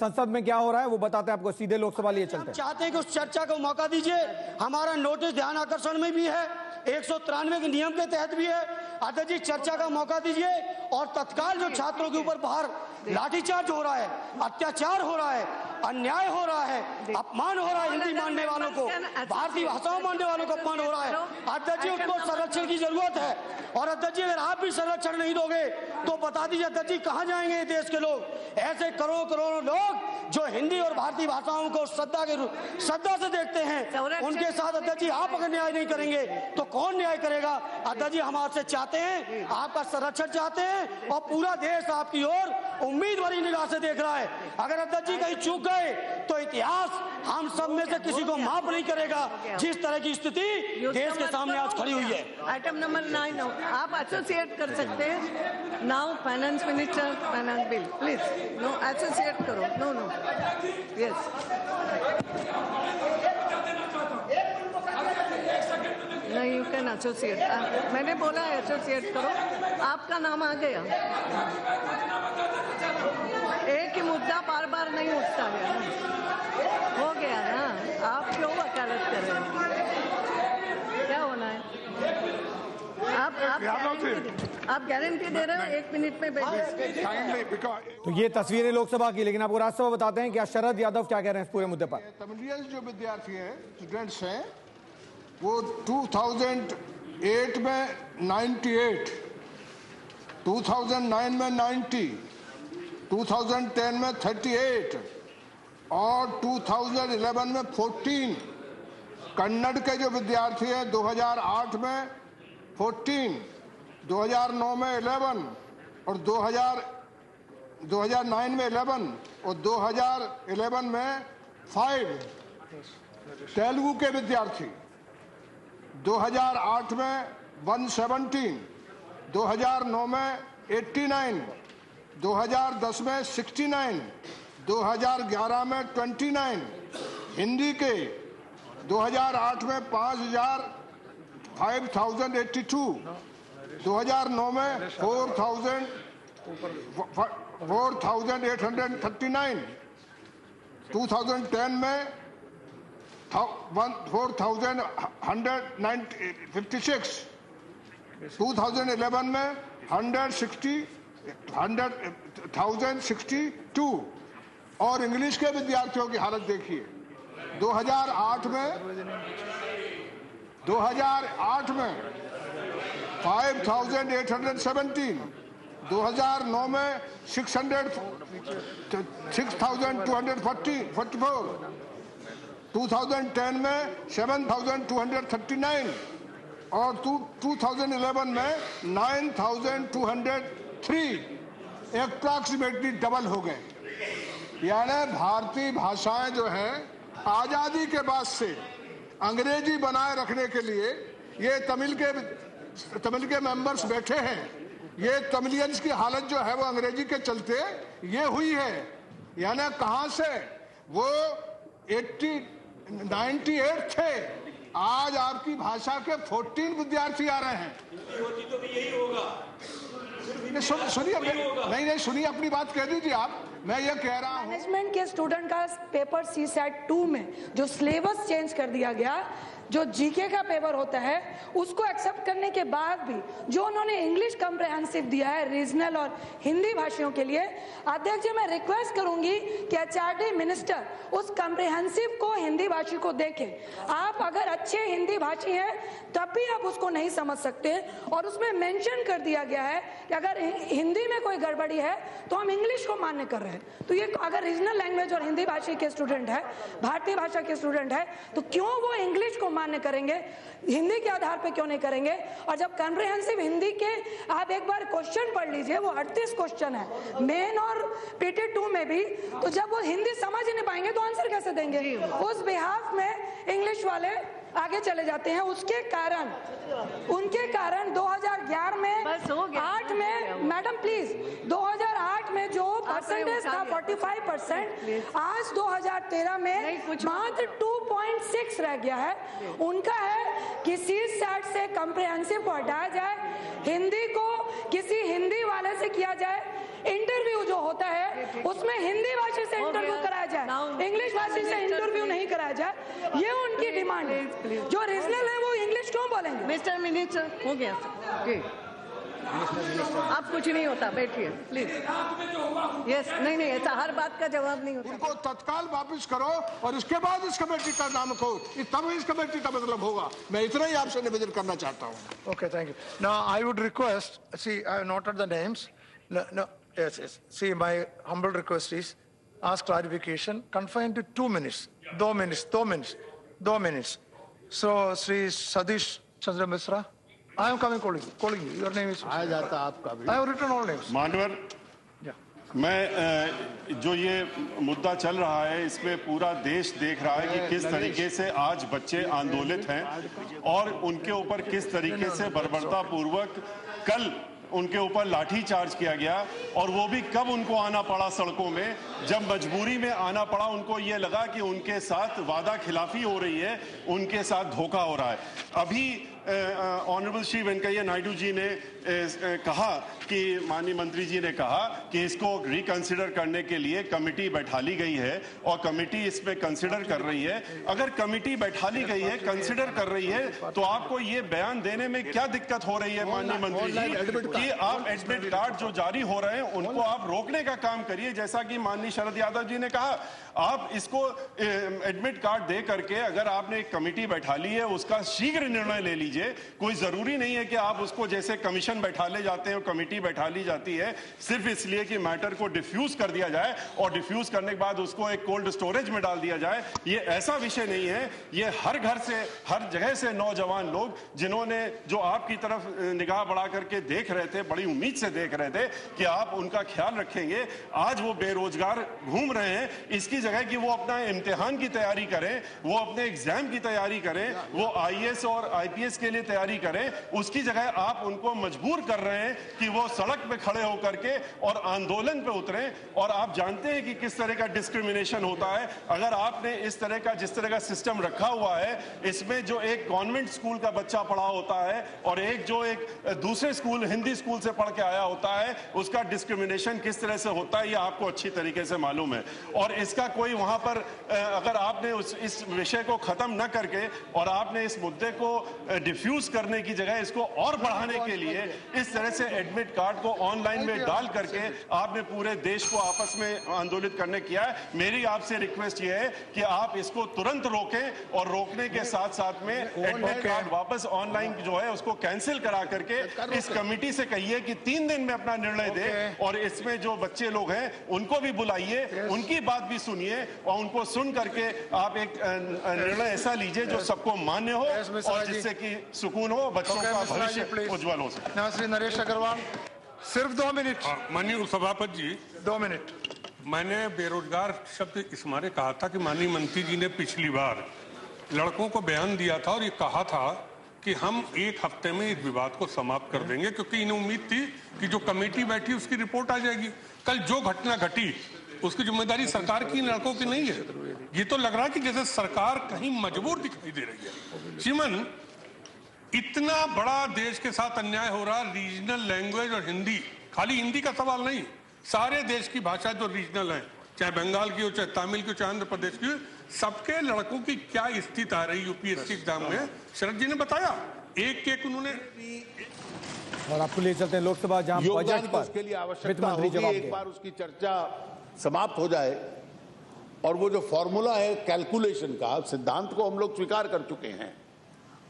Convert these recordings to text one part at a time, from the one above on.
संसद में क्या हो रहा है वो बताते हैं आपको। सीधे लोकसभा लिए चलते हैं। चाहते हैं कि उस चर्चा को मौका दीजिए। हमारा नोटिस ध्यान आकर्षण में भी है, 193 के नियम के तहत भी है। अध्यक्ष जी, चर्चा का मौका दीजिए और तत्काल जो छात्रों के ऊपर बाहर लाठीचार्ज हो रहा है, अत्याचार हो रहा है, अन्याय हो रहा है, अपमान हो रहा है, हिंदी मानने वालों को, भारतीय भाषाओं मानने वालों को अपमान हो रहा है, अध्यक्ष जी उसको संरक्षण की जरूरत है। और अध्यक्ष जी, अगर आप भी संरक्षण नहीं दोगे तो बता दीजिए अध्यक्ष जी, कहां जाएंगे देश के लोग? ऐसे करोड़ों करोड़ों लोग जो हिंदी और भारतीय भाषाओं को श्रद्धा से देखते हैं, उनके साथ अध्यक्ष जी आप अगर न्याय नहीं करेंगे तो कौन न्याय करेगा? अध्यक्ष जी, हम आपसे चाहते हैं, आपका संरक्षण चाहते हैं और पूरा देश आपकी ओर उम्मीद भरी निगाह से देख रहा है। अगर अध्यक्ष जी कहीं चूक गए तो इतिहास हम सब में से किसी को माफ नहीं करेगा। जिस तरह की स्थिति देश के सामने आज खड़ी हुई है। आइटम नंबर 9 आप एसोसिएट कर सकते हैं। Now finance minister, finance bill, please. No, associate करो। No no, yes. नहीं, यू कैन एसोसिएट। मैंने बोला एसोसिएट करो, आपका नाम आ गया। एक ही मुद्दा बार बार नहीं उठता है, हो गया ना। आप क्यों वकालत कर रहे हैं? क्या होना है? आप गारंटी दे रहे हो 1 मिनट में भेजिए। तो ये तस्वीरें लोकसभा की, लेकिन आपको राज्यसभा बताते हैं क्या शरद यादव क्या कह रहे हैं इस पूरे मुद्दे पर। तमिलियंस जो विद्यार्थी हैं, स्टूडेंट्स हैं, वो 2008 में 98, 2009 में 90, 2010 में 38 और 2011 में 14। कन्नड़ के जो विद्यार्थी हैं 2008 में 14, 2009 में 11 और 2009 में 11 और 2011 में 5। तेलुगु के विद्यार्थी 2008 में 117, 2009 में 89, 2010 में 69, 2011 में 29। हिंदी के 2008 में 5,82, 2009 में 4,839, 2010 में 4,156, 2011 में 1,062। और इंग्लिश के विद्यार्थियों की हालत देखिए। 2008 में 5,817, 2009 में 6,244, 2010 में 7,239 और 2011 में 9,203। अप्रॉक्सीमेटली डबल हो गए। यानी भारतीय भाषाएं जो हैं आजादी के बाद से अंग्रेजी बनाए रखने के लिए ये तमिल के मेंबर्स बैठे हैं। ये तमिलियंस की हालत जो है वो अंग्रेजी के चलते ये हुई है। यानी कहां से वो 98 थे, आज आपकी भाषा के 14 विद्यार्थी आ रहे हैं। तो भी यही होगा। सुनिए, नहीं सुनिए, अपनी बात कह दीजिए आप। मैं ये कह रहा हूँ, मैनेजमेंट के स्टूडेंट का पेपर CSAT 2 में जो सिलेबस चेंज कर दिया गया, जो जीके का पेपर होता है उसको एक्सेप्ट करने के बाद भी जो उन्होंने इंग्लिश कॉम्प्रिहेंसिव दिया है रीजनल और हिंदी भाषियों के लिए, अध्यक्ष जी मैं रिक्वेस्ट करूंगी कि HRD मिनिस्टर उस कॉम्प्रिहेंसिव को हिंदी भाषी को देखें। आप अगर अच्छे हिंदी भाषी हैं तब भी आप उसको नहीं समझ सकते, और उसमें मेंशन कर दिया गया है कि अगर हिंदी में कोई गड़बड़ी है तो हम इंग्लिश को मान्य कर रहे हैं। तो ये अगर रीजनल लैंग्वेज और हिंदी भाषी के स्टूडेंट है, भारतीय भाषा के स्टूडेंट है, तो क्यों वो इंग्लिश को मान्य करेंगे, हिंदी के आधार पे क्यों नहीं करेंगे? और जब कॉम्प्रिहेंसिव हिंदी के आप एक बार क्वेश्चन पढ़ लीजिए, वो 38 क्वेश्चन है मेन और PT2 में भी, तो जब वो हिंदी समझ ही नहीं पाएंगे तो आंसर कैसे देंगे? उस बिहाफ में इंग्लिश वाले आगे चले जाते हैं। उनके कारण 2011 में 8 में, मैडम प्लीज, 2008 में जो परसेंटेज था 45%, आज 2013 में मात्र 2.6 रह गया है। उनका है कि CSAT से कॉम्प्रिहेंसिव को हटाया जाए, हिंदी को किसी हिंदी वाले से किया जाए, इंटरव्यू जो होता है उसमें हिंदी भाषा से इंटरव्यू निवासी से इंटरव्यू नहीं कराया जाए, ये उनकी डिमांड है। जो रीजनल है वो इंग्लिश क्यों बोलेंगे? मिस्टर मिनिस्टर, हो गया जी, आप कुछ नहीं होता, बैठिए प्लीज। यस, नहीं ऐसा हर बात का जवाब नहीं होता। उनको तत्काल वापस करो और इसके बाद इस कमेटी का नाम को, तब इस कमेटी का मतलब होगा। मैं इतना ही आपसे निवेदन करना चाहता हूँ। Okay, thank you. Now, I would request, see, I have noted the names. No, yes. See, my humble request is, ask clarification, confined to 2 minutes. 2 minutes. So, Sri Sadish Chandra Misra, I am calling you. Your name is? आ जाता आपका भी। I have written all names. मानवर, मैं जो ये मुद्दा चल रहा है इसमें पूरा देश देख रहा है कि किस तरीके से आज बच्चे आंदोलित हैं और उनके ऊपर किस तरीके से बर्बरतापूर्वक कल उनके ऊपर लाठी चार्ज किया गया, और वो भी कब उनको आना पड़ा सड़कों में, जब मजबूरी में आना पड़ा। उनको ये लगा कि उनके साथ वादा खिलाफी हो रही है, उनके साथ धोखा हो रहा है। अभी ऑनरेबल श्री वेंकैया नायडू जी ने कहा कि माननीय मंत्री जी ने कहा कि इसको रिकंसिडर करने के लिए कमेटी बैठा ली गई है और कमेटी इसमें कंसिडर कर रही है। अगर कमेटी बैठा ली गई है, कंसिडर कर रही है, तो आपको ये बयान देने में क्या दिक्कत हो रही है माननीय मंत्री जी कि आप एडमिट कार्ड जो जारी हो रहे हैं उनको आप रोकने का काम करिए। जैसा कि माननीय शरद यादव जी ने कहा, आप इसको एडमिट कार्ड दे करके अगर आपने एक कमेटी बैठा ली है उसका शीघ्र निर्णय ले लीजिए। कोई जरूरी नहीं है कि आप उसको जैसे कमीशन बैठा ले जाते हैं, कमेटी बैठा ली जाती है सिर्फ इसलिए कि मैटर को डिफ्यूज कर दिया जाए और डिफ्यूज करने के बाद उसको एक कोल्ड स्टोरेज में डाल दिया जाए। ये ऐसा विषय नहीं है। ये हर घर से, हर जगह से नौजवान लोग जिन्होंने जो आपकी तरफ निगाह बढ़ा करके देख रहे थे, बड़ी उम्मीद से देख रहे थे कि आप उनका ख्याल रखेंगे, आज वो बेरोजगार घूम रहे हैं। इसकी जगह कि वो अपना इम्तिहान की तैयारी करें, वो अपने एग्जाम की तैयारी करें, वो आईएएस और आईपीएस के लिए तैयारी करें, उसकी जगह आप उनको मजबूर कर रहे हैं कि वो सड़क पे खड़े होकर के और आंदोलन पे उतरें। और आप जानते हैं कि किस तरह का डिस्क्रिमिनेशन होता है। अगर आपने इस तरह का, जिस तरह का सिस्टम रखा हुआ है, इसमें जो एक गवर्नमेंट स्कूल का बच्चा पढ़ा होता है और एक जो एक दूसरे स्कूल, हिंदी स्कूल से पढ़ के आया होता है, उसका डिस्क्रिमिनेशन किस तरह से होता है ये आपको अच्छी तरीके से मालूम है। और इसका कोई वहां पर अगर आपने इस विषय को खत्म न करके और आपने इस मुद्दे को डिफ्यूज करने की जगह इसको और बढ़ाने के लिए इस तरह से एडमिट कार्ड को ऑनलाइन में डाल करके आपने पूरे देश को आपस में आंदोलित करने किया है। मेरी आपसे रिक्वेस्ट ये है कि आप इसको तुरंत रोकें और रोकने के साथ साथ में एडमिट कार्ड वापस ऑनलाइन जो है उसको कैंसिल करा करके इस कमेटी से कहिए कि 3 दिन में अपना निर्णय दे और इसमें जो बच्चे लोग हैं उनको भी बुलाइए, उनकी बात भी सुनिए और उनको सुन करके आप एक निर्णय ऐसा लीजिए जो सबको मान्य हो और जिससे कि सुकून हो, बच्चों का भविष्य उज्जवल हो सके। श्री नरेश अग्रवाल, सिर्फ 2 मिनट। माननीय सभापति जी, 2 मिनट। मैंने बेरोजगार शब्द इस मारे कहा था कि माननीय मंत्री जी ने पिछली बार लड़कों को बयान दिया था और ये कहा था कि हम 1 हफ्ते में इस विवाद को समाप्त कर देंगे, क्योंकि इन्हें उम्मीद थी कि जो कमेटी बैठी उसकी रिपोर्ट आ जाएगी। कल जो घटना घटी उसकी जिम्मेदारी सरकार की, लड़कों की नहीं है। ये तो लग रहा है कि जैसे सरकार कहीं मजबूर दिखाई दे रही है। श्रीमन, इतना बड़ा देश के साथ अन्याय हो रहा, रीजनल लैंग्वेज और हिंदी, खाली हिंदी का सवाल नहीं, सारे देश की भाषा जो रीजनल है, चाहे बंगाल की हो, चाहे तमिल की हो, चाहे आंध्र प्रदेश की हो, सबके लड़कों की क्या स्थिति आ रही यूपीएससी एग्जाम में, शरद जी ने बताया। एक उन्होंने। और आपको ले चलते हैं लोकसभा, जहां बजट पर उसके लिए वित्त आवश्यकता मंत्री होगी, जवाब एक बार उसकी चर्चा समाप्त हो जाए और वो जो फॉर्मूला है कैलकुलेशन का, सिद्धांत को हम लोग स्वीकार कर चुके हैं,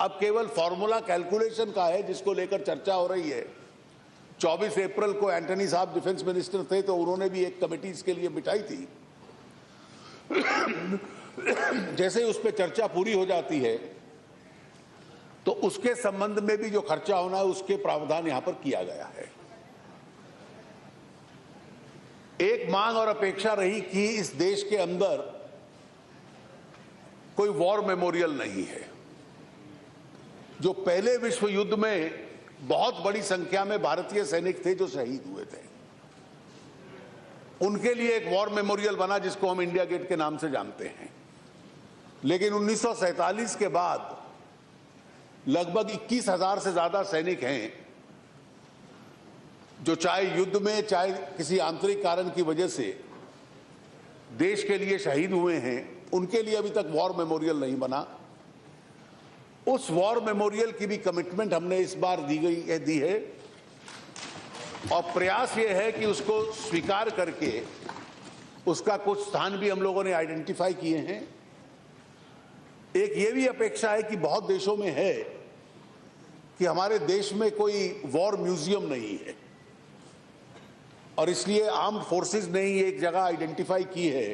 अब केवल फॉर्मूला कैलकुलेशन का है जिसको लेकर चर्चा हो रही है। 24 अप्रैल को एंटनी साहब डिफेंस मिनिस्टर थे तो उन्होंने भी एक कमेटी इसके लिए बिठाई थी। जैसे उस पर चर्चा पूरी हो जाती है तो उसके संबंध में भी जो खर्चा होना है उसके प्रावधान यहां पर किया गया है। एक मांग और अपेक्षा रही कि इस देश के अंदर कोई वॉर मेमोरियल नहीं है। जो पहले विश्व युद्ध में बहुत बड़ी संख्या में भारतीय सैनिक थे जो शहीद हुए थे, उनके लिए एक वॉर मेमोरियल बना जिसको हम इंडिया गेट के नाम से जानते हैं। लेकिन 1947 के बाद लगभग 21,000 से ज्यादा सैनिक हैं जो चाहे युद्ध में चाहे किसी आंतरिक कारण की वजह से देश के लिए शहीद हुए हैं, उनके लिए अभी तक वॉर मेमोरियल नहीं बना। उस वॉर मेमोरियल की भी कमिटमेंट हमने इस बार दी है और प्रयास ये है कि उसको स्वीकार करके उसका कुछ स्थान भी हम लोगों ने आइडेंटिफाई किए हैं। एक ये भी अपेक्षा है कि बहुत देशों में है कि हमारे देश में कोई वॉर म्यूजियम नहीं है और इसलिए आर्म्ड फोर्सेस ने ही एक जगह आइडेंटिफाई की है,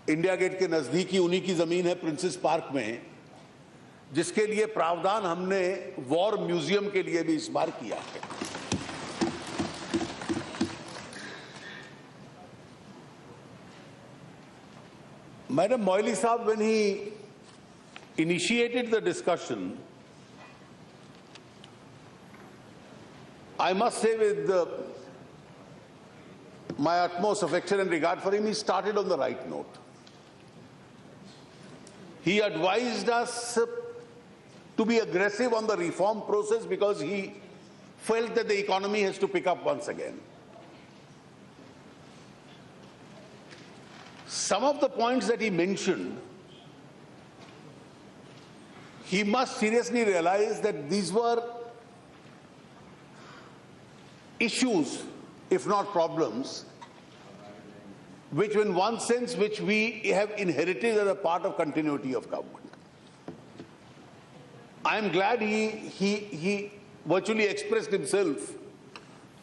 इंडिया गेट के नजदीक ही उन्हीं की जमीन है, प्रिंसेस पार्क में, जिसके लिए प्रावधान हमने वॉर म्यूजियम के लिए भी इस बार किया है। Madam Moily Saab, when he initiated the discussion, I must say with my utmost affection and regard for him, he started on the right note. He advised us to be aggressive on the reform process because he felt that the economy has to pick up once again. Some of the points that he mentioned, he must seriously realize that these were issues, if not problems, which in one sense, which we have inherited as a part of continuity of government. I am glad he virtually expressed himself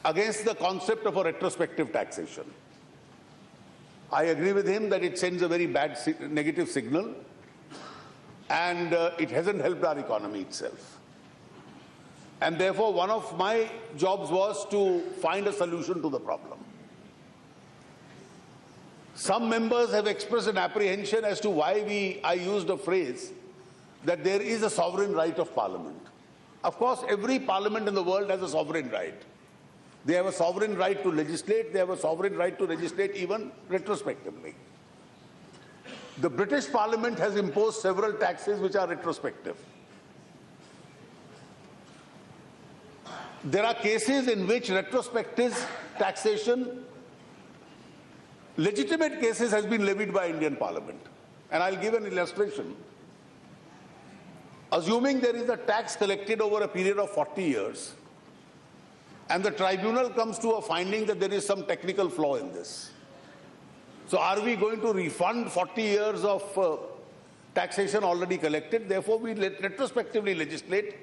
against the concept of a retrospective taxation. I agree with him that it sends a very bad negative signal and it hasn't helped our economy itself. And therefore, one of my jobs was to find a solution to the problem. Some members have expressed an apprehension as to why I used a phrase that there is a sovereign right of parliament. Of course, every parliament in the world has a sovereign right. They have a sovereign right to legislate. They have a sovereign right to legislate even retrospectively. The British Parliament has imposed several taxes which are retrospective. There are cases in which retrospective taxation, legitimate cases, has been levied by Indian Parliament. And I'll give an illustration. Assuming there is a tax collected over a period of 40 years, and the tribunal comes to a finding that there is some technical flaw in this. So are we going to refund 40 years of taxation already collected? Therefore, we retrospectively legislate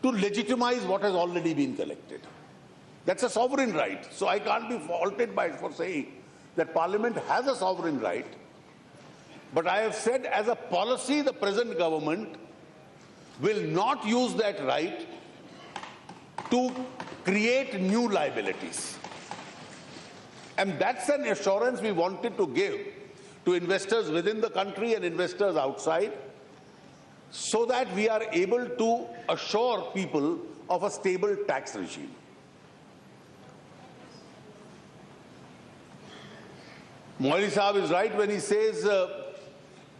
to legitimize what has already been collected. That's a sovereign right. So I can't be faulted for saying that Parliament has a sovereign right. But I have said as a policy, the present government will not use that right to create new liabilities. And that's an assurance we wanted to give to investors within the country and investors outside, so that we are able to assure people of a stable tax regime. Moily Saab is right when he says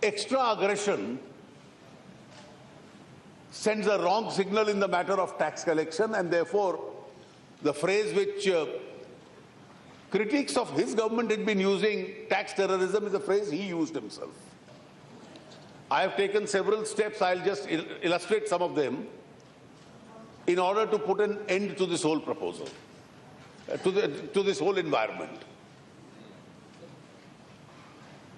extra aggression sends a wrong signal in the matter of tax collection, and therefore the phrase which critics of his government had been using, tax terrorism, is a phrase he used himself. I have taken several steps. I'll just illustrate some of them in order to put an end to this whole proposal, to this whole environment.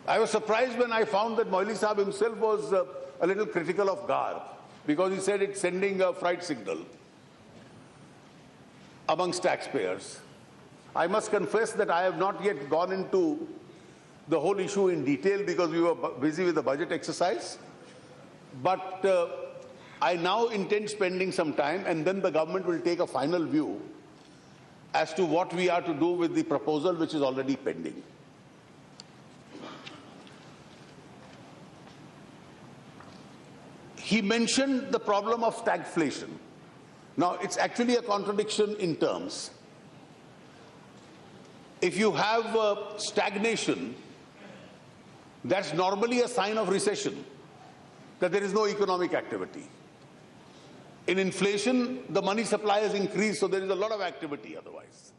I was surprised when I found that Moily Saab himself was a little critical of GARB, because he said it's sending a fright signal amongst taxpayers. I must confess that I have not yet gone into the whole issue in detail because we were busy with the budget exercise. But I now intend spending some time, and then the government will take a final view as to what we are to do with the proposal which is already pending. He mentioned the problem of stagflation. Now, it's actually a contradiction in terms. If you have stagnation, that's normally a sign of recession, that there is no economic activity. In inflation, the money supply has increased, so there is a lot of activity otherwise.